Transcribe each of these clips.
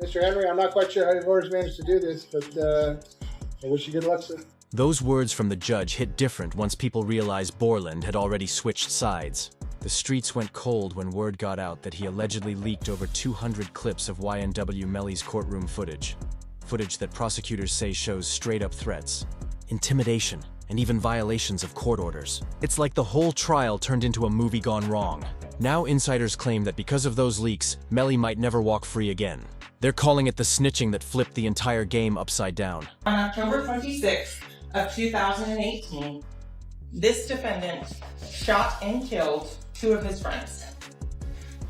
Mr. Henry, I'm not quite sure how your lawyers managed to do this, but I wish you good luck, sir. Those words from the judge hit different once people realized Bortlen had already switched sides. The streets went cold when word got out that he allegedly leaked over 200 clips of YNW Melly's courtroom footage. Footage that prosecutors say shows straight-up threats, intimidation, and even violations of court orders. It's like the whole trial turned into a movie gone wrong. Now insiders claim that because of those leaks, Melly might never walk free again. They're calling it the snitching that flipped the entire game upside down. On October 26th of 2018, this defendant shot and killed two of his friends.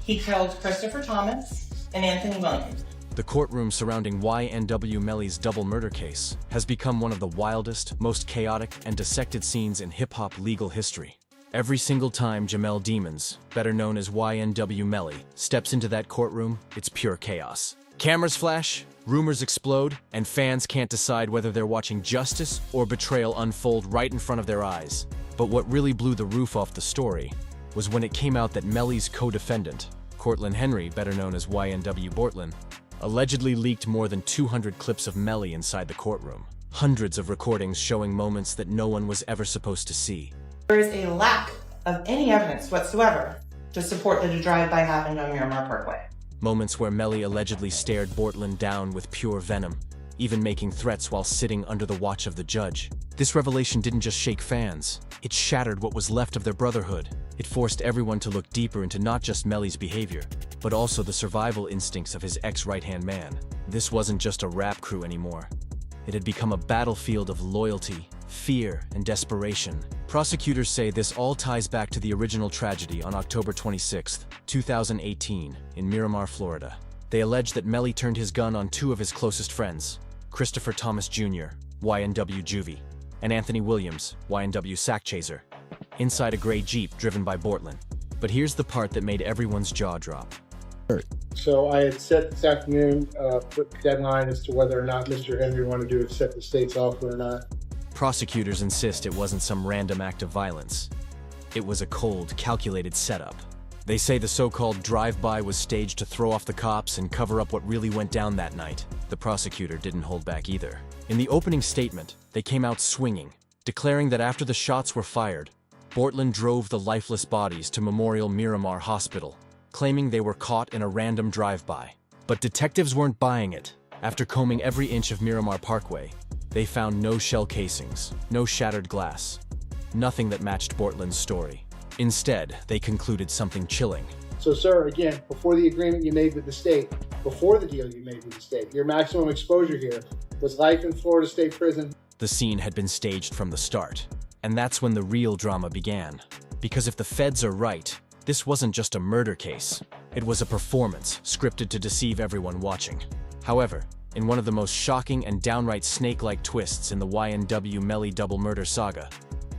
He killed Christopher Thomas and Anthony Williams. The courtroom surrounding YNW Melly's double murder case has become one of the wildest, most chaotic, and dissected scenes in hip-hop legal history. Every single time Jamel Demons, better known as YNW Melly, steps into that courtroom, it's pure chaos. Cameras flash, rumors explode, and fans can't decide whether they're watching justice or betrayal unfold right in front of their eyes. But what really blew the roof off the story was when it came out that Melly's co-defendant, Cortland Henry, better known as YNW Bortlen, allegedly leaked more than 200 clips of Melly inside the courtroom. Hundreds of recordings showing moments that no one was ever supposed to see. There is a lack of any evidence whatsoever to support that a drive-by happened on Miramar Parkway. Moments where Melly allegedly stared Bortlen down with pure venom, even making threats while sitting under the watch of the judge. This revelation didn't just shake fans, it shattered what was left of their brotherhood. It forced everyone to look deeper into not just Melly's behavior, but also the survival instincts of his ex-right-hand man. This wasn't just a rap crew anymore. It had become a battlefield of loyalty, fear, and desperation. Prosecutors say this all ties back to the original tragedy on October 26, 2018, in Miramar, Florida. They allege that Melly turned his gun on two of his closest friends, Christopher Thomas Jr., YNW Juvy, and Anthony Williams, YNW Sakchaser, inside a gray Jeep driven by Bortlen. But here's the part that made everyone's jaw drop. So I had set this afternoon, put the deadline as to whether or not Mr. Henry wanted to accept the state's offer or not. Prosecutors insist it wasn't some random act of violence. It was a cold, calculated setup. They say the so-called drive-by was staged to throw off the cops and cover up what really went down that night. The prosecutor didn't hold back either. In the opening statement, they came out swinging, declaring that after the shots were fired, Bortlen drove the lifeless bodies to Memorial Miramar Hospital, claiming they were caught in a random drive-by. But detectives weren't buying it. After combing every inch of Miramar Parkway, they found no shell casings, no shattered glass, nothing that matched Bortlen's story. Instead, they concluded something chilling. So, sir, again, before the agreement you made with the state, before the deal you made with the state, your maximum exposure here was life in Florida State Prison. The scene had been staged from the start, and that's when the real drama began. Because if the feds are right, this wasn't just a murder case. It was a performance scripted to deceive everyone watching. However, in one of the most shocking and downright snake-like twists in the YNW Melly double murder saga,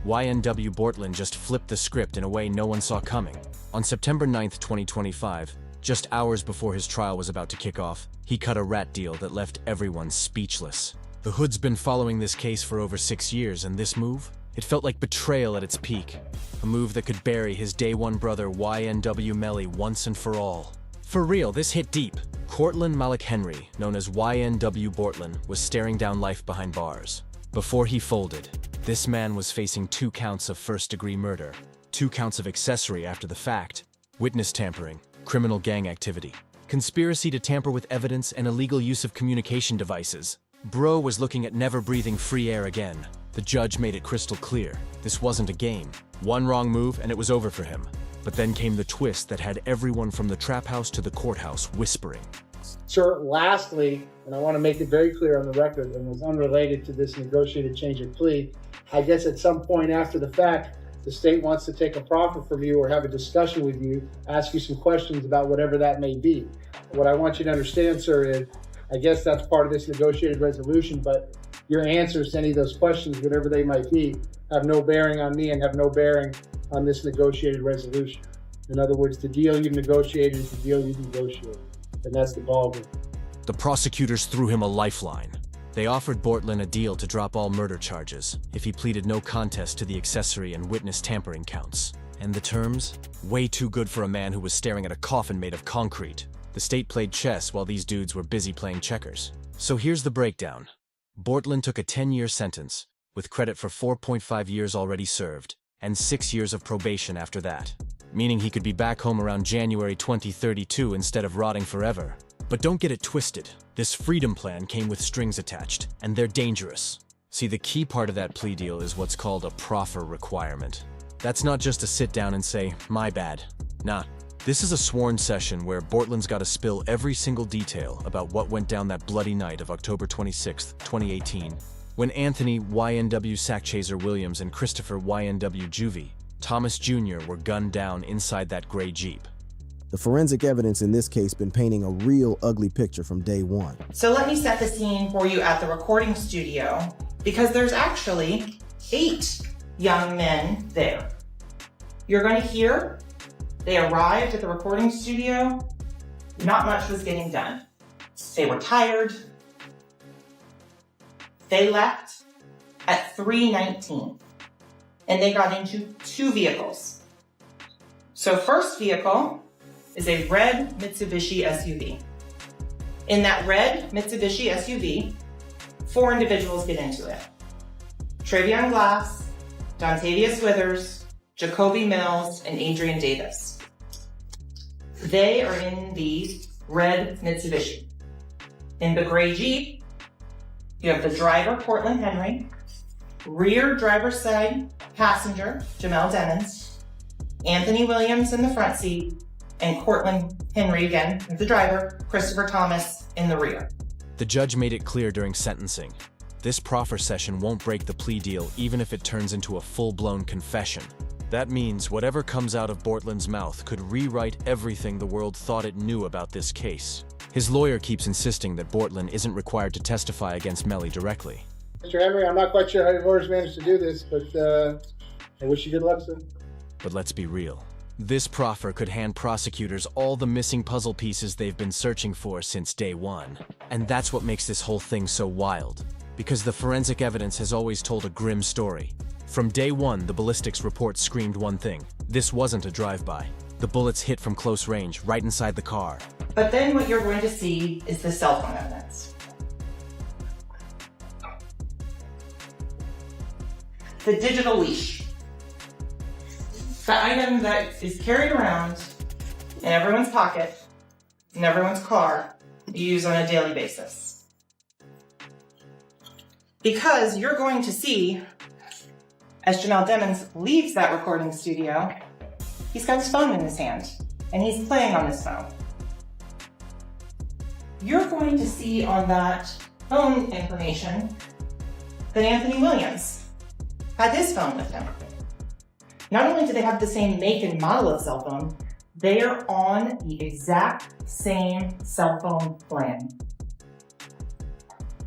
YNW Bortlen just flipped the script in a way no one saw coming. On September 9, 2025, just hours before his trial was about to kick off, he cut a rat deal that left everyone speechless. The Hood's been following this case for over 6 years, and this move? It felt like betrayal at its peak. A move that could bury his day one brother YNW Melly once and for all. For real, this hit deep. Cortland Malik Henry, known as YNW Bortlen, was staring down life behind bars. Before he folded, this man was facing 2 counts of first-degree murder, 2 counts of accessory after the fact, witness tampering, criminal gang activity, conspiracy to tamper with evidence, and illegal use of communication devices. Bro was looking at never breathing free air again. The judge made it crystal clear. This wasn't a game. One wrong move and it was over for him. But then came the twist that had everyone from the trap house to the courthouse whispering. Sir, lastly, and I want to make it very clear on the record, and was unrelated to this negotiated change of plea, I guess at some point after the fact, the state wants to take a proffer from you or have a discussion with you, ask you some questions about whatever that may be. What I want you to understand, sir, is I guess that's part of this negotiated resolution, but your answers to any of those questions, whatever they might be, have no bearing on me and have no bearing on this negotiated resolution. In other words, the deal you've negotiated is the deal you've negotiated, and that's the ballgame. The prosecutors threw him a lifeline. They offered Bortlen a deal to drop all murder charges if he pleaded no contest to the accessory and witness tampering counts. And the terms? Way too good for a man who was staring at a coffin made of concrete. The state played chess while these dudes were busy playing checkers. So here's the breakdown. Bortlen took a 10-year sentence, with credit for 4.5 years already served, and 6 years of probation after that, meaning he could be back home around January 2032 instead of rotting forever. But don't get it twisted. This freedom plan came with strings attached, and they're dangerous. See, the key part of that plea deal is what's called a proffer requirement. That's not just to sit down and say, my bad. Nah. This is a sworn session where Bortlen's got to spill every single detail about what went down that bloody night of October 26, 2018, when Anthony YNW Sakchaser Williams and Christopher YNW Juvy Thomas Jr. were gunned down inside that gray Jeep. The forensic evidence in this case been painting a real ugly picture from day one. So let me set the scene for you at the recording studio, because there's actually 8 young men there. You're going to hear they arrived at the recording studio, not much was getting done. They were tired. They left at 3:19, and they got into 2 vehicles. So first vehicle is a red Mitsubishi SUV. In that red Mitsubishi SUV, 4 individuals get into it. Travion Glass, Dontavius Withers, Jacoby Mills, and Adrian Davis. They are in the red Mitsubishi. In the gray Jeep, you have the driver, Cortland Henry, rear driver's side passenger, Jamel Demmons, Anthony Williams in the front seat, and Cortland Henry, again, the driver, Christopher Thomas in the rear. The judge made it clear during sentencing. This proffer session won't break the plea deal even if it turns into a full-blown confession. That means whatever comes out of Bortlen's mouth could rewrite everything the world thought it knew about this case. His lawyer keeps insisting that Bortlen isn't required to testify against Melly directly. Mr. Henry, I'm not quite sure how your lawyers managed to do this, but I wish you good luck, sir. But let's be real. This proffer could hand prosecutors all the missing puzzle pieces they've been searching for since day one. And that's what makes this whole thing so wild. Because the forensic evidence has always told a grim story. From day one, the ballistics report screamed one thing. This wasn't a drive-by. The bullets hit from close range, right inside the car. But then what you're going to see is the cell phone evidence. The digital leash. The item that is carried around in everyone's pocket, in everyone's car, you use on a daily basis. Because you're going to see, as Jamel Demmons leaves that recording studio, he's got his phone in his hand, and he's playing on his phone. You're going to see on that phone information that Anthony Williams had his phone with him. Not only do they have the same make and model of cell phone, they are on the exact same cell phone plan.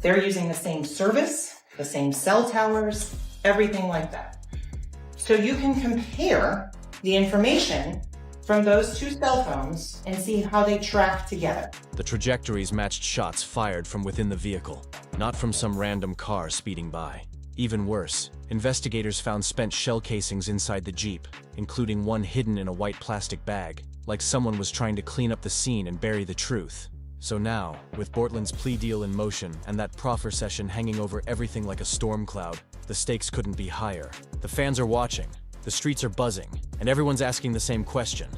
They're using the same service, the same cell towers, everything like that. So you can compare the information from those 2 cell phones and see how they track together. The trajectories matched shots fired from within the vehicle, not from some random car speeding by. Even worse, investigators found spent shell casings inside the Jeep, including one hidden in a white plastic bag, like someone was trying to clean up the scene and bury the truth. So now, with Bortlen's plea deal in motion and that proffer session hanging over everything like a storm cloud, the stakes couldn't be higher. The fans are watching, the streets are buzzing, and everyone's asking the same question.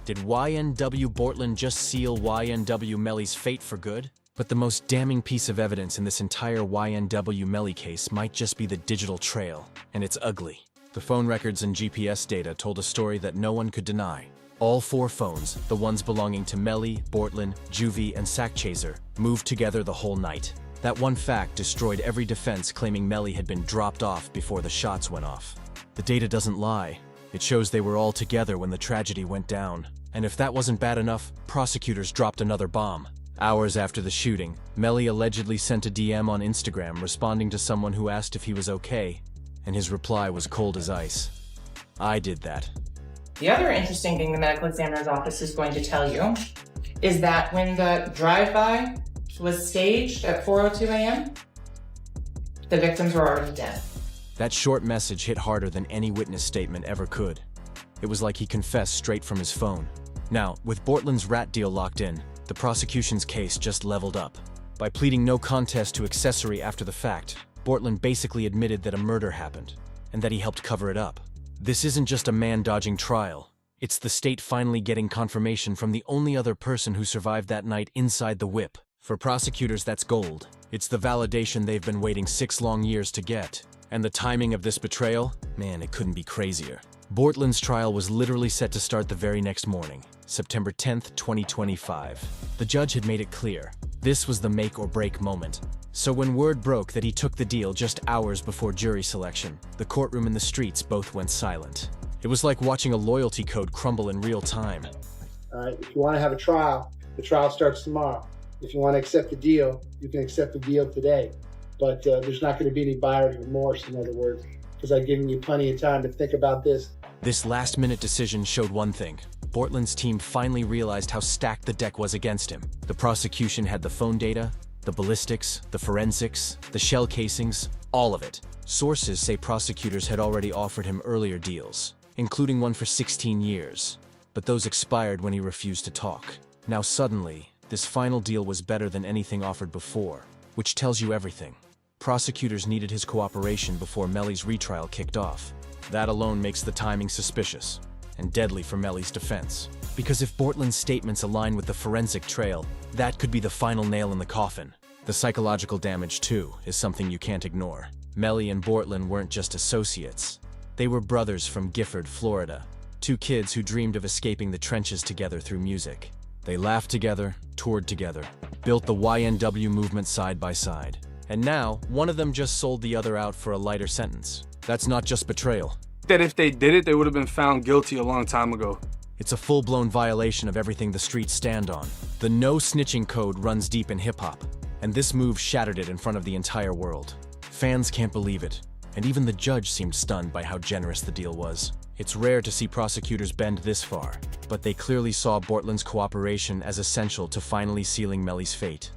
Did YNW Bortlen just seal YNW Melly's fate for good? But the most damning piece of evidence in this entire YNW Melly case might just be the digital trail, and it's ugly. The phone records and GPS data told a story that no one could deny. All 4 phones, the ones belonging to Melly, Bortlen, Juvy, and Sakchaser, moved together the whole night. That one fact destroyed every defense claiming Melly had been dropped off before the shots went off. The data doesn't lie. It shows they were all together when the tragedy went down. And if that wasn't bad enough, prosecutors dropped another bomb. Hours after the shooting, Melly allegedly sent a DM on Instagram responding to someone who asked if he was okay, and his reply was cold as ice. I did that. The other interesting thing the medical examiner's office is going to tell you is that when the drive-by was staged at 4:02 a.m., the victims were already dead. That short message hit harder than any witness statement ever could. It was like he confessed straight from his phone. Now, with Bortlen's rat deal locked in, the prosecution's case just leveled up. By pleading no contest to accessory after the fact, Bortlen basically admitted that a murder happened, and that he helped cover it up. This isn't just a man-dodging trial. It's the state finally getting confirmation from the only other person who survived that night inside the whip. For prosecutors, that's gold. It's the validation they've been waiting 6 long years to get. And the timing of this betrayal? Man, it couldn't be crazier. Bortlen's trial was literally set to start the very next morning, September 10th, 2025. The judge had made it clear. This was the make or break moment. So when word broke that he took the deal just hours before jury selection, the courtroom and the streets both went silent. It was like watching a loyalty code crumble in real time. All right, if you want to have a trial, the trial starts tomorrow. If you want to accept the deal, you can accept the deal today. But there's not going to be any buyer's remorse, in other words, because I've given you plenty of time to think about this. This last-minute decision showed one thing. Bortlen's team finally realized how stacked the deck was against him. The prosecution had the phone data, the ballistics, the forensics, the shell casings, all of it. Sources say prosecutors had already offered him earlier deals, including one for 16 years. But those expired when he refused to talk. Now suddenly, this final deal was better than anything offered before, which tells you everything. Prosecutors needed his cooperation before Melly's retrial kicked off. That alone makes the timing suspicious, and deadly for Melly's defense. Because if Bortlen's statements align with the forensic trail, that could be the final nail in the coffin. The psychological damage, too, is something you can't ignore. Melly and Bortlen weren't just associates. They were brothers from Gifford, Florida. 2 kids who dreamed of escaping the trenches together through music. They laughed together, toured together, built the YNW movement side by side. And now, one of them just sold the other out for a lighter sentence. That's not just betrayal. That if they did it, they would have been found guilty a long time ago. It's a full-blown violation of everything the streets stand on. The no snitching code runs deep in hip-hop, and this move shattered it in front of the entire world. Fans can't believe it, and even the judge seemed stunned by how generous the deal was. It's rare to see prosecutors bend this far, but they clearly saw Bortlen's cooperation as essential to finally sealing Melly's fate.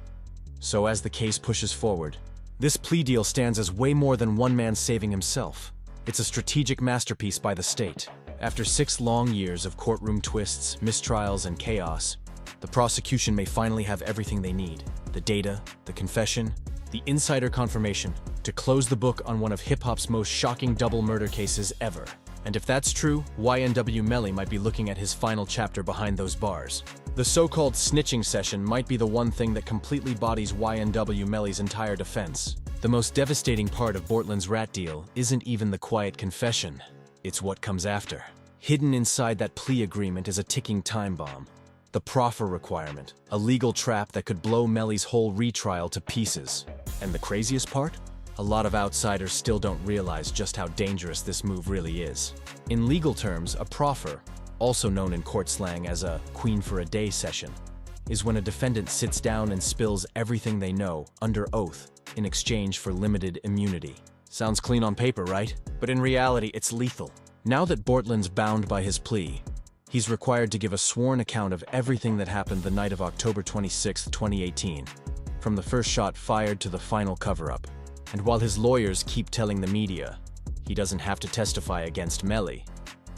So as the case pushes forward, this plea deal stands as way more than one man saving himself. It's a strategic masterpiece by the state. After 6 long years of courtroom twists, mistrials, and chaos, the prosecution may finally have everything they need. The data, the confession, the insider confirmation to close the book on one of hip-hop's most shocking double murder cases ever. And if that's true, YNW Melly might be looking at his final chapter behind those bars. The so-called snitching session might be the one thing that completely bodies YNW Melly's entire defense. The most devastating part of Bortlen's rat deal isn't even the quiet confession. It's what comes after. Hidden inside that plea agreement is a ticking time bomb. The proffer requirement, a legal trap that could blow Melly's whole retrial to pieces. And the craziest part? A lot of outsiders still don't realize just how dangerous this move really is. In legal terms, a proffer, also known in court slang as a queen for a day session, is when a defendant sits down and spills everything they know under oath in exchange for limited immunity. Sounds clean on paper, right? But in reality, it's lethal. Now that Bortlen's bound by his plea, he's required to give a sworn account of everything that happened the night of October 26, 2018, from the first shot fired to the final cover-up. And while his lawyers keep telling the media he doesn't have to testify against Melly,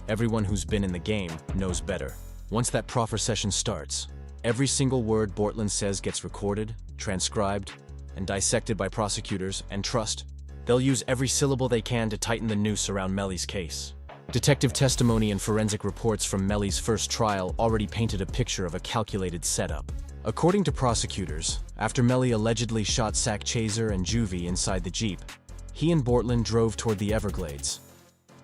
everyone who's been in the game knows better. Once that proffer session starts, every single word Bortlen says gets recorded, transcribed, and dissected by prosecutors, and trust, they'll use every syllable they can to tighten the noose around Melly's case. Detective testimony and forensic reports from Melly's first trial already painted a picture of a calculated setup. According to prosecutors, after Melly allegedly shot Sakchaser and Juvy inside the Jeep, he and Bortlen drove toward the Everglades,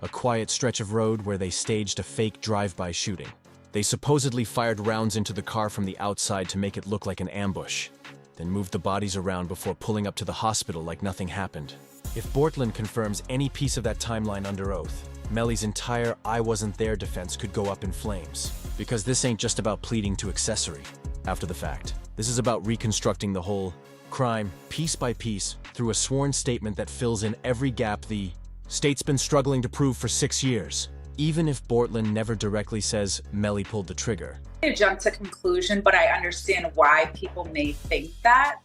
a quiet stretch of road where they staged a fake drive-by shooting. They supposedly fired rounds into the car from the outside to make it look like an ambush, then moved the bodies around before pulling up to the hospital like nothing happened. If Bortlen confirms any piece of that timeline under oath, Melly's entire "I wasn't there" defense could go up in flames. Because this ain't just about pleading to accessory after the fact. This is about reconstructing the whole crime, piece by piece, through a sworn statement that fills in every gap the state's been struggling to prove for 6 years. Even if Bortlen never directly says Melly pulled the trigger. I jump to conclusion, but I understand why people may think that.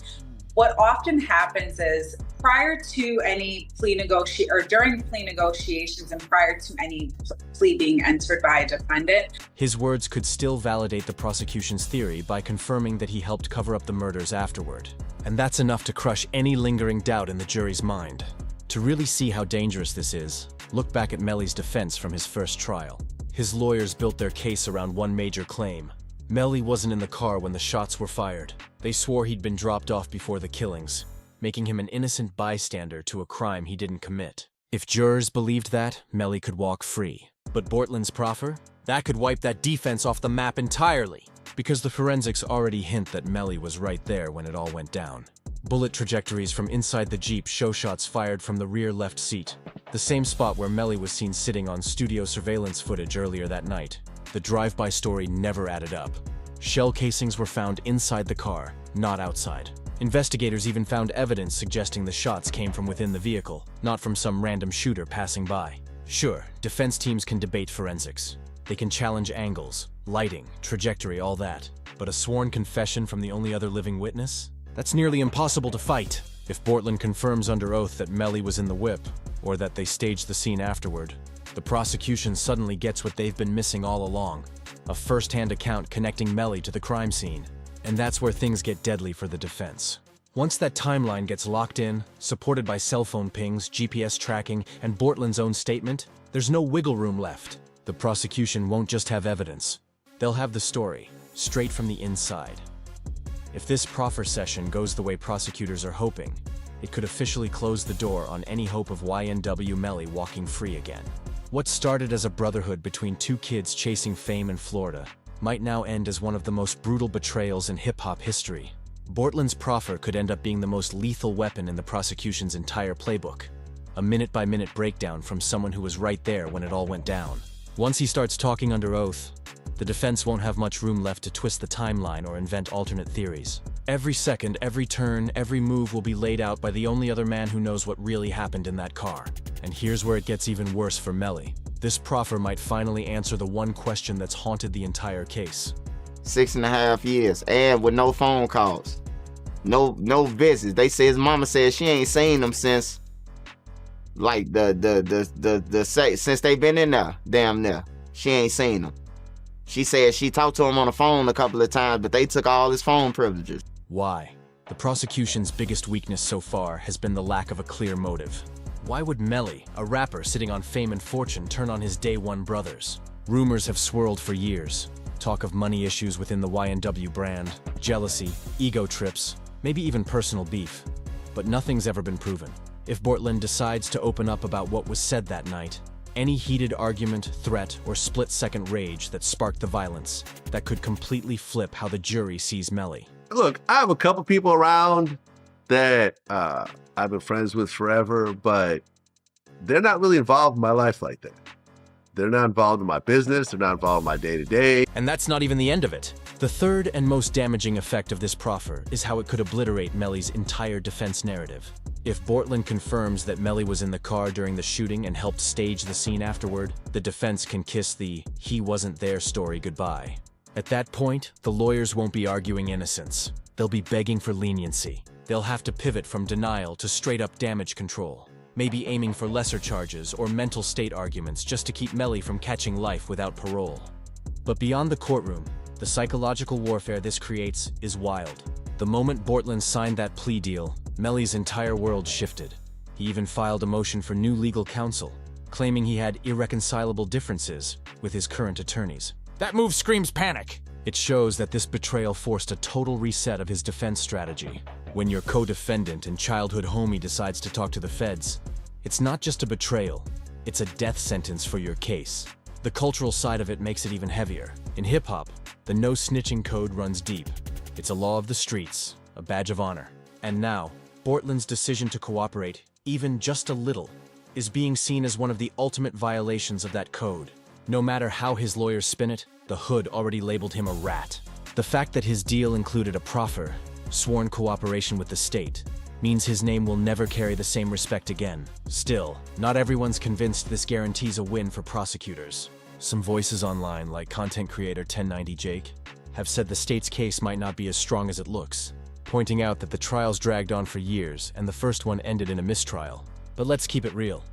What often happens is prior to any during plea negotiations and prior to any plea being entered by a defendant. His words could still validate the prosecution's theory by confirming that he helped cover up the murders afterward. And that's enough to crush any lingering doubt in the jury's mind. To really see how dangerous this is, look back at Melly's defense from his first trial. His lawyers built their case around one major claim. Melly wasn't in the car when the shots were fired. They swore he'd been dropped off before the killings, making him an innocent bystander to a crime he didn't commit. If jurors believed that, Melly could walk free. But Bortlen's proffer? That could wipe that defense off the map entirely, because the forensics already hint that Melly was right there when it all went down. Bullet trajectories from inside the Jeep show shots fired from the rear left seat, the same spot where Melly was seen sitting on studio surveillance footage earlier that night. The drive-by story never added up. Shell casings were found inside the car, not outside. Investigators even found evidence suggesting the shots came from within the vehicle, not from some random shooter passing by. Sure, defense teams can debate forensics. They can challenge angles, lighting, trajectory, all that. But a sworn confession from the only other living witness? That's nearly impossible to fight. If Bortlen confirms under oath that Melly was in the whip, or that they staged the scene afterward, the prosecution suddenly gets what they've been missing all along: a first-hand account connecting Melly to the crime scene. And that's where things get deadly for the defense. Once that timeline gets locked in, supported by cell phone pings, GPS tracking, and Bortlen's own statement, there's no wiggle room left. The prosecution won't just have evidence. They'll have the story, straight from the inside. If this proffer session goes the way prosecutors are hoping, it could officially close the door on any hope of YNW Melly walking free again. What started as a brotherhood between two kids chasing fame in Florida might now end as one of the most brutal betrayals in hip-hop history. Bortlen's proffer could end up being the most lethal weapon in the prosecution's entire playbook. A minute-by-minute breakdown from someone who was right there when it all went down. Once he starts talking under oath, the defense won't have much room left to twist the timeline or invent alternate theories. Every second, every turn, every move will be laid out by the only other man who knows what really happened in that car. And here's where it gets even worse for Melly. This proffer might finally answer the one question that's haunted the entire case. 6.5 years, and with no phone calls, no visits. They say his mama said she ain't seen them since, like since they been in there, damn near. She ain't seen them. She said she talked to him on the phone a couple of times, but they took all his phone privileges. Why? The prosecution's biggest weakness so far has been the lack of a clear motive. Why would Melly, a rapper sitting on fame and fortune, turn on his day one brothers? Rumors have swirled for years. Talk of money issues within the YNW brand, jealousy, ego trips, maybe even personal beef. But nothing's ever been proven. If Bortlen decides to open up about what was said that night, any heated argument, threat, or split-second rage that sparked the violence, that could completely flip how the jury sees Melly. Look, I have a couple people around that I've been friends with forever, but they're not really involved in my life like that. They're not involved in my business. They're not involved in my day-to-day. And that's not even the end of it. The third and most damaging effect of this proffer is how it could obliterate Melly's entire defense narrative. If Bortlen confirms that Melly was in the car during the shooting and helped stage the scene afterward, the defense can kiss the "he wasn't there" story goodbye. At that point, the lawyers won't be arguing innocence. They'll be begging for leniency. They'll have to pivot from denial to straight-up damage control, maybe aiming for lesser charges or mental state arguments just to keep Melly from catching life without parole. But beyond the courtroom, the psychological warfare this creates is wild. The moment Bortlen signed that plea deal, Melly's entire world shifted. He even filed a motion for new legal counsel, claiming he had irreconcilable differences with his current attorneys. That move screams panic! It shows that this betrayal forced a total reset of his defense strategy. When your co-defendant and childhood homie decides to talk to the feds, it's not just a betrayal, it's a death sentence for your case. The cultural side of it makes it even heavier. In hip-hop, the no-snitching code runs deep. It's a law of the streets, a badge of honor. And now, Bortlen's decision to cooperate, even just a little, is being seen as one of the ultimate violations of that code. No matter how his lawyers spin it, the hood already labeled him a rat. The fact that his deal included a proffer, sworn cooperation with the state, means his name will never carry the same respect again. Still, not everyone's convinced this guarantees a win for prosecutors. Some voices online, like content creator 1090 Jake, have said the state's case might not be as strong as it looks. pointing out that the trials dragged on for years and the first one ended in a mistrial. But let's keep it real.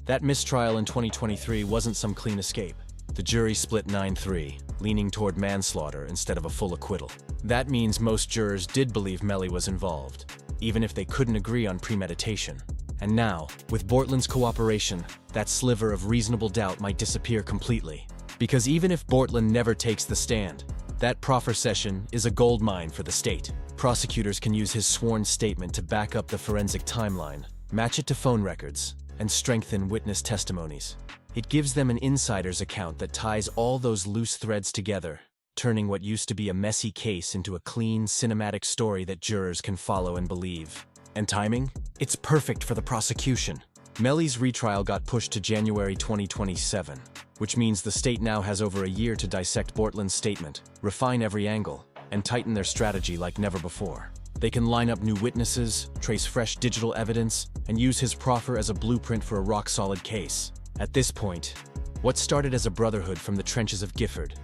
That mistrial in 2023 wasn't some clean escape. The jury split 9-3, leaning toward manslaughter instead of a full acquittal. That means most jurors did believe Melly was involved, even if they couldn't agree on premeditation. And now, with Bortlen's cooperation, that sliver of reasonable doubt might disappear completely. Because even if Bortlen never takes the stand, that proffer session is a goldmine for the state. Prosecutors can use his sworn statement to back up the forensic timeline, match it to phone records, and strengthen witness testimonies. It gives them an insider's account that ties all those loose threads together, turning what used to be a messy case into a clean, cinematic story that jurors can follow and believe. And timing? It's perfect for the prosecution. Melly's retrial got pushed to January 2027, which means the state now has over a year to dissect Bortlen's statement, refine every angle, and tighten their strategy like never before. They can line up new witnesses, trace fresh digital evidence, and use his proffer as a blueprint for a rock-solid case. At this point, what started as a brotherhood from the trenches of Gifford,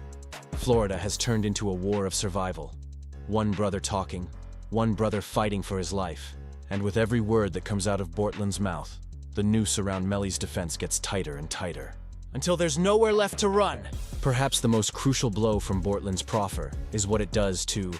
Florida has turned into a war of survival. One brother talking, one brother fighting for his life. And with every word that comes out of Bortlen's mouth, the noose around Melly's defense gets tighter and tighter. Until there's nowhere left to run. Perhaps the most crucial blow from Bortlen's proffer is what it does to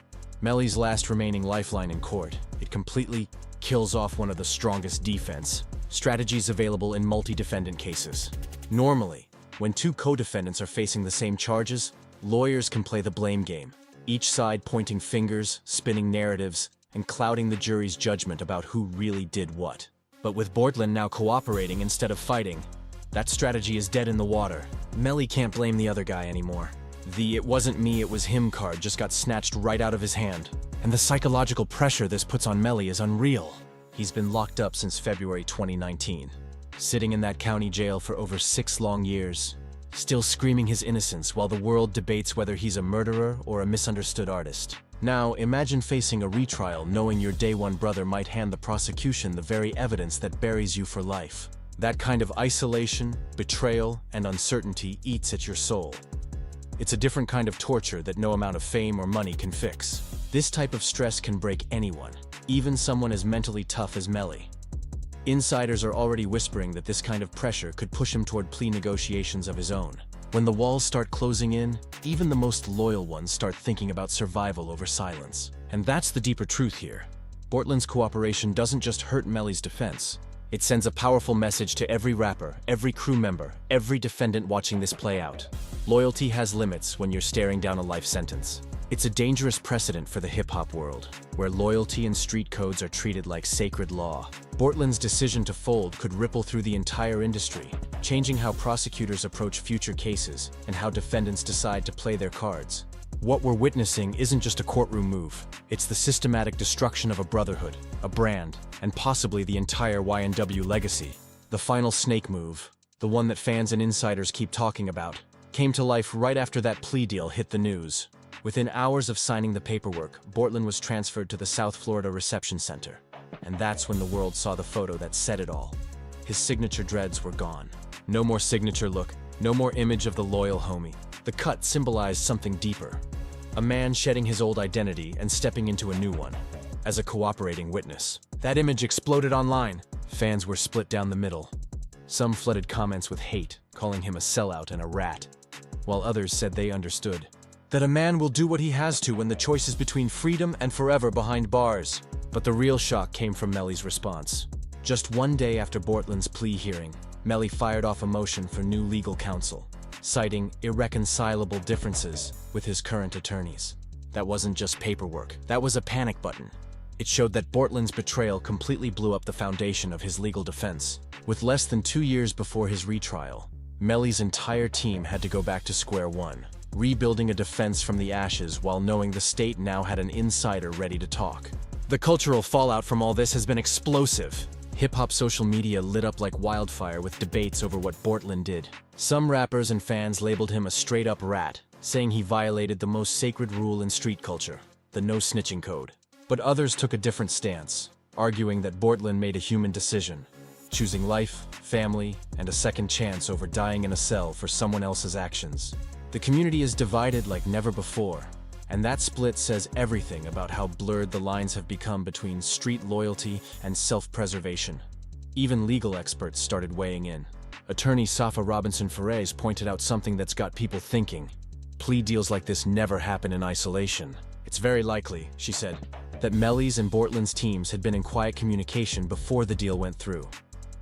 Melly's last remaining lifeline in court. It completely kills off one of the strongest defense strategies available in multi-defendant cases. Normally, when two co-defendants are facing the same charges, lawyers can play the blame game, each side pointing fingers, spinning narratives, and clouding the jury's judgment about who really did what. But with Bortlen now cooperating instead of fighting, that strategy is dead in the water. Melly can't blame the other guy anymore. The "it wasn't me, it was him" card just got snatched right out of his hand. And the psychological pressure this puts on Melly is unreal. He's been locked up since February 2019, sitting in that county jail for over 6 long years, still screaming his innocence while the world debates whether he's a murderer or a misunderstood artist. Now, imagine facing a retrial knowing your day one brother might hand the prosecution the very evidence that buries you for life. That kind of isolation, betrayal, and uncertainty eats at your soul. It's a different kind of torture that no amount of fame or money can fix. This type of stress can break anyone, even someone as mentally tough as Melly. Insiders are already whispering that this kind of pressure could push him toward plea negotiations of his own. When the walls start closing in, even the most loyal ones start thinking about survival over silence. And that's the deeper truth here. Bortlen's cooperation doesn't just hurt Melly's defense. It sends a powerful message to every rapper, every crew member, every defendant watching this play out. Loyalty has limits when you're staring down a life sentence. It's a dangerous precedent for the hip-hop world, where loyalty and street codes are treated like sacred law. Bortlen's decision to fold could ripple through the entire industry, changing how prosecutors approach future cases and how defendants decide to play their cards. What we're witnessing isn't just a courtroom move. It's the systematic destruction of a brotherhood, a brand, and possibly the entire YNW legacy. The final snake move, the one that fans and insiders keep talking about, came to life right after that plea deal hit the news. Within hours of signing the paperwork, Bortlen was transferred to the South Florida Reception Center. And that's when the world saw the photo that said it all. His signature dreads were gone. No more signature look, no more image of the loyal homie. The cut symbolized something deeper. A man shedding his old identity and stepping into a new one, as a cooperating witness. That image exploded online. Fans were split down the middle. Some flooded comments with hate, calling him a sellout and a rat, while others said they understood. That a man will do what he has to when the choice is between freedom and forever behind bars. But the real shock came from Melly's response. Just one day after Bortlen's plea hearing, Melly fired off a motion for new legal counsel, citing irreconcilable differences with his current attorneys. That wasn't just paperwork, that was a panic button. It showed that Bortlen's betrayal completely blew up the foundation of his legal defense. With less than 2 years before his retrial, Melly's entire team had to go back to square one, rebuilding a defense from the ashes while knowing the state now had an insider ready to talk. The cultural fallout from all this has been explosive. Hip-hop social media lit up like wildfire with debates over what Bortlen did. Some rappers and fans labeled him a straight-up rat, saying he violated the most sacred rule in street culture, the no-snitching code. But others took a different stance, arguing that Bortlen made a human decision, choosing life, family, and a second chance over dying in a cell for someone else's actions. The community is divided like never before, And that split says everything about how blurred the lines have become between street loyalty and self-preservation. Even legal experts started weighing in. Attorney Safa Robinson-Ferrez pointed out something that's got people thinking. Plea deals like this never happen in isolation. It's very likely, she said, that Melly's and Bortlen's teams had been in quiet communication before the deal went through,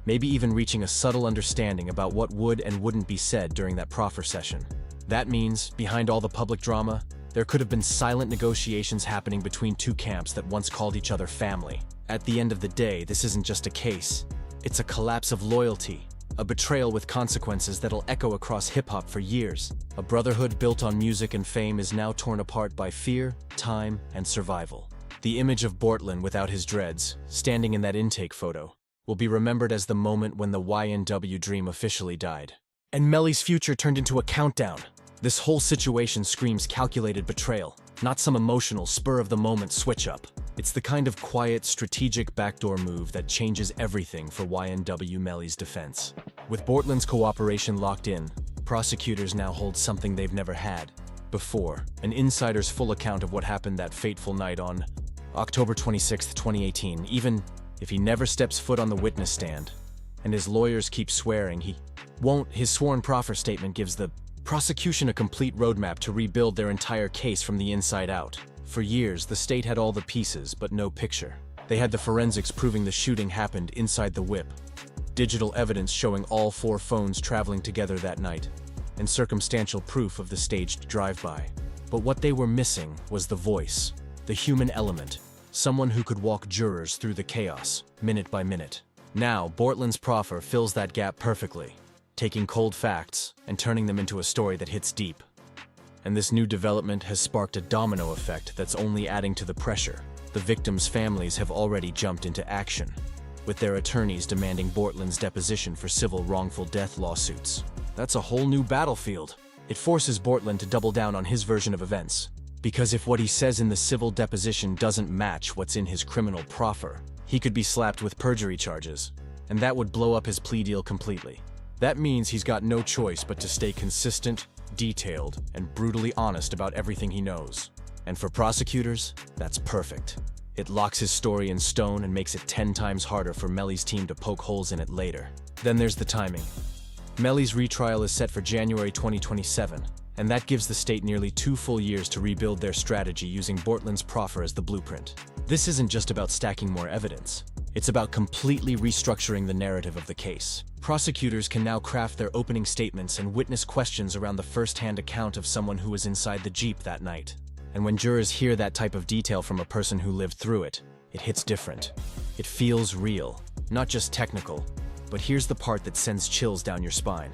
maybe even reaching a subtle understanding about what would and wouldn't be said during that proffer session. That means, behind all the public drama, there could have been silent negotiations happening between two camps that once called each other family. At the end of the day, this isn't just a case. It's a collapse of loyalty, a betrayal with consequences that'll echo across hip-hop for years. A brotherhood built on music and fame is now torn apart by fear, time, and survival. The image of Bortlen without his dreads, standing in that intake photo, will be remembered as the moment when the YNW dream officially died. And Melly's future turned into a countdown. This whole situation screams calculated betrayal, not some emotional, spur-of-the-moment switch-up. It's the kind of quiet, strategic backdoor move that changes everything for YNW Melly's defense. With Bortlen's cooperation locked in, prosecutors now hold something they've never had before, an insider's full account of what happened that fateful night on October 26, 2018, even if he never steps foot on the witness stand, and his lawyers keep swearing he won't. His sworn proffer statement gives the prosecution a complete roadmap to rebuild their entire case from the inside out. For years, the state had all the pieces, but no picture. They had the forensics proving the shooting happened inside the whip, digital evidence showing all 4 phones traveling together that night, and circumstantial proof of the staged drive-by. But what they were missing was the voice, the human element, someone who could walk jurors through the chaos, minute by minute. Now, Bortlen's proffer fills that gap perfectly, taking cold facts and turning them into a story that hits deep. And this new development has sparked a domino effect that's only adding to the pressure. The victims' families have already jumped into action, with their attorneys demanding Bortlen's deposition for civil wrongful death lawsuits. That's a whole new battlefield. It forces Bortlen to double down on his version of events, because if what he says in the civil deposition doesn't match what's in his criminal proffer, he could be slapped with perjury charges, and that would blow up his plea deal completely. That means he's got no choice but to stay consistent, detailed, and brutally honest about everything he knows. And for prosecutors, that's perfect. It locks his story in stone and makes it 10 times harder for Melly's team to poke holes in it later. Then there's the timing. Melly's retrial is set for January 2027, and that gives the state nearly 2 full years to rebuild their strategy using Bortlen's proffer as the blueprint. This isn't just about stacking more evidence. It's about completely restructuring the narrative of the case. Prosecutors can now craft their opening statements and witness questions around the first-hand account of someone who was inside the Jeep that night. And when jurors hear that type of detail from a person who lived through it, it hits different. It feels real, not just technical. But here's the part that sends chills down your spine.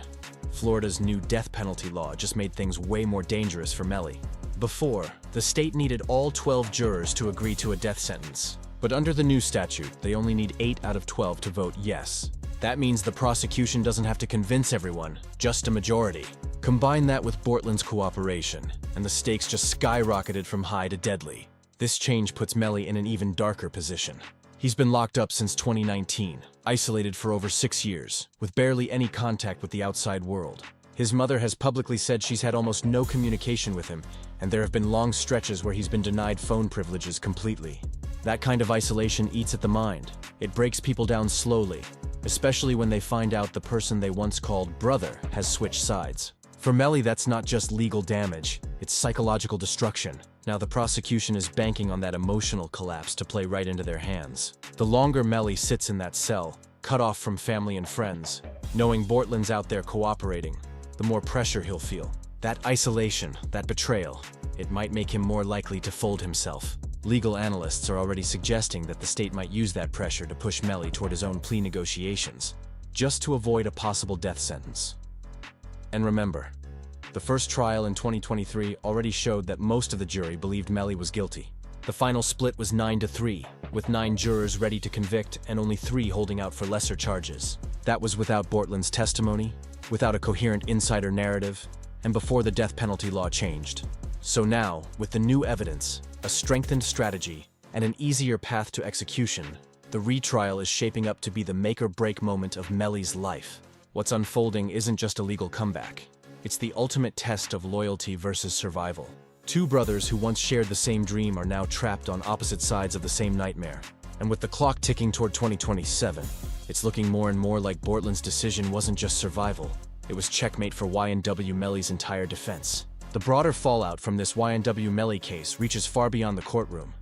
Florida's new death penalty law just made things way more dangerous for Melly. Before, the state needed all 12 jurors to agree to a death sentence. But under the new statute, they only need 8 out of 12 to vote yes. That means the prosecution doesn't have to convince everyone, just a majority. Combine that with Bortlen's cooperation, and the stakes just skyrocketed from high to deadly. This change puts Melly in an even darker position. He's been locked up since 2019, isolated for over 6 years, with barely any contact with the outside world. His mother has publicly said she's had almost no communication with him, and there have been long stretches where he's been denied phone privileges completely. That kind of isolation eats at the mind. It breaks people down slowly, especially when they find out the person they once called brother has switched sides. For Melly, that's not just legal damage, it's psychological destruction. Now the prosecution is banking on that emotional collapse to play right into their hands. The longer Melly sits in that cell, cut off from family and friends, knowing Bortlen's out there cooperating, the more pressure he'll feel. That isolation, that betrayal, it might make him more likely to fold himself. Legal analysts are already suggesting that the state might use that pressure to push Melly toward his own plea negotiations, just to avoid a possible death sentence. And remember, the first trial in 2023 already showed that most of the jury believed Melly was guilty. The final split was 9-3, with 9 jurors ready to convict and only 3 holding out for lesser charges. That was without Bortlen's testimony, without a coherent insider narrative, and before the death penalty law changed. So now, with the new evidence, a strengthened strategy, and an easier path to execution, the retrial is shaping up to be the make-or-break moment of Melly's life. What's unfolding isn't just a legal comeback. It's the ultimate test of loyalty versus survival. Two brothers who once shared the same dream are now trapped on opposite sides of the same nightmare. And with the clock ticking toward 2027, it's looking more and more like Bortlen's decision wasn't just survival, it was checkmate for YNW Melly's entire defense. The broader fallout from this YNW Melly case reaches far beyond the courtroom.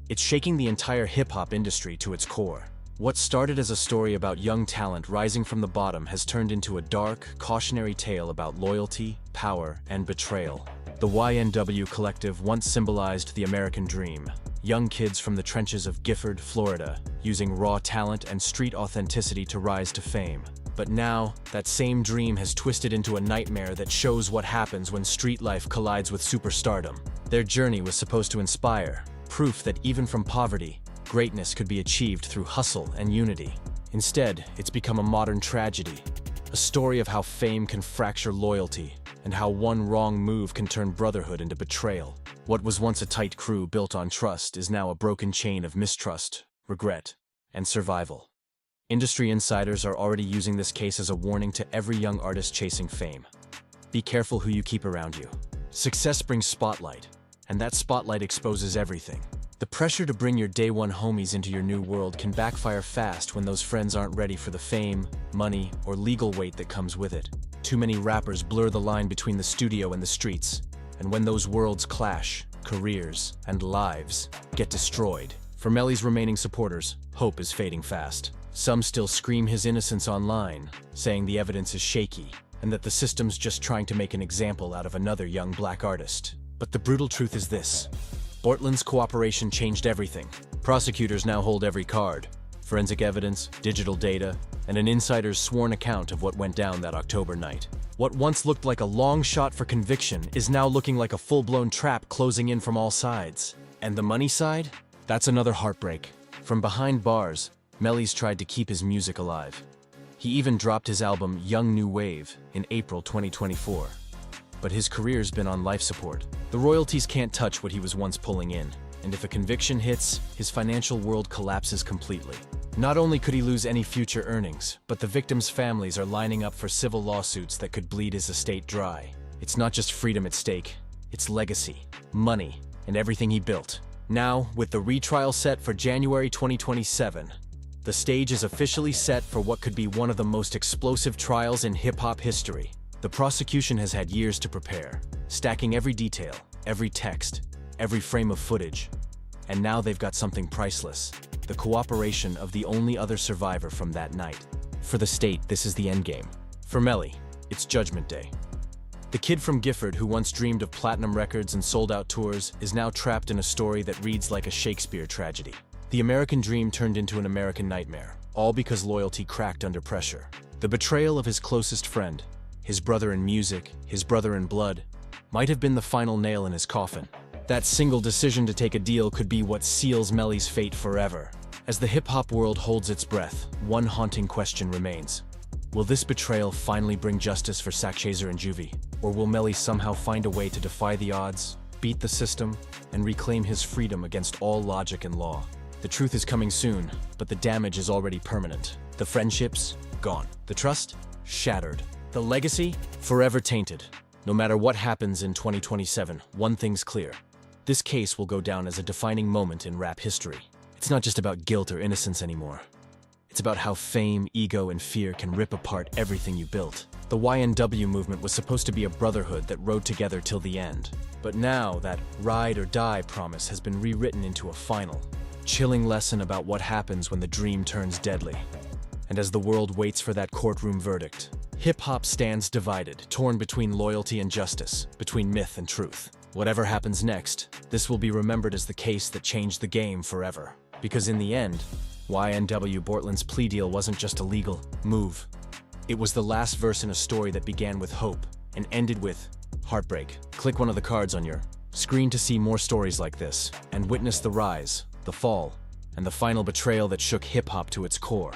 It's shaking the entire hip-hop industry to its core. What started as a story about young talent rising from the bottom has turned into a dark, cautionary tale about loyalty, power, and betrayal. The YNW collective once symbolized the American dream. Young kids from the trenches of Gifford, Florida, using raw talent and street authenticity to rise to fame. But now, that same dream has twisted into a nightmare that shows what happens when street life collides with superstardom. Their journey was supposed to inspire, proof that even from poverty, greatness could be achieved through hustle and unity. Instead, it's become a modern tragedy, a story of how fame can fracture loyalty, and how one wrong move can turn brotherhood into betrayal. What was once a tight crew built on trust is now a broken chain of mistrust, regret, and survival. Industry insiders are already using this case as a warning to every young artist chasing fame. Be careful who you keep around you. Success brings spotlight, and that spotlight exposes everything. The pressure to bring your day one homies into your new world can backfire fast when those friends aren't ready for the fame, money, or legal weight that comes with it. Too many rappers blur the line between the studio and the streets, and when those worlds clash, careers and lives get destroyed. For Melly's remaining supporters, hope is fading fast. Some still scream his innocence online, saying the evidence is shaky, and that the system's just trying to make an example out of another young black artist. But the brutal truth is this: Bortlen's cooperation changed everything. Prosecutors now hold every card: forensic evidence, digital data, and an insider's sworn account of what went down that October night. What once looked like a long shot for conviction is now looking like a full-blown trap closing in from all sides. And the money side? That's another heartbreak. From behind bars, Melly's tried to keep his music alive. He even dropped his album Young New Wave in April 2024. But his career's been on life support. The royalties can't touch what he was once pulling in, and if a conviction hits, his financial world collapses completely. Not only could he lose any future earnings, but the victims' families are lining up for civil lawsuits that could bleed his estate dry. It's not just freedom at stake, it's legacy, money, and everything he built. Now, with the retrial set for January 2027, the stage is officially set for what could be one of the most explosive trials in hip-hop history. The prosecution has had years to prepare, stacking every detail, every text, every frame of footage. And now they've got something priceless: the cooperation of the only other survivor from that night. For the state, this is the endgame. For Melly, it's Judgment Day. The kid from Gifford who once dreamed of platinum records and sold-out tours is now trapped in a story that reads like a Shakespeare tragedy. The American dream turned into an American nightmare, all because loyalty cracked under pressure. The betrayal of his closest friend, his brother in music, his brother in blood, might have been the final nail in his coffin. That single decision to take a deal could be what seals Melly's fate forever. As the hip-hop world holds its breath, one haunting question remains. Will this betrayal finally bring justice for Sakchaser and Juvy? Or will Melly somehow find a way to defy the odds, beat the system, and reclaim his freedom against all logic and law? The truth is coming soon, but the damage is already permanent. The friendships? Gone. The trust? Shattered. The legacy? Forever tainted. No matter what happens in 2027, one thing's clear. This case will go down as a defining moment in rap history. It's not just about guilt or innocence anymore. It's about how fame, ego, and fear can rip apart everything you built. The YNW movement was supposed to be a brotherhood that rode together till the end. But now, that ride or die promise has been rewritten into a final, chilling lesson about what happens when the dream turns deadly. And as the world waits for that courtroom verdict, hip-hop stands divided, torn between loyalty and justice, between myth and truth. Whatever happens next, this will be remembered as the case that changed the game forever. Because in the end, YNW Bortlen's plea deal wasn't just a legal move. It was the last verse in a story that began with hope and ended with heartbreak. Click one of the cards on your screen to see more stories like this and witness the rise, the fall, and the final betrayal that shook hip-hop to its core.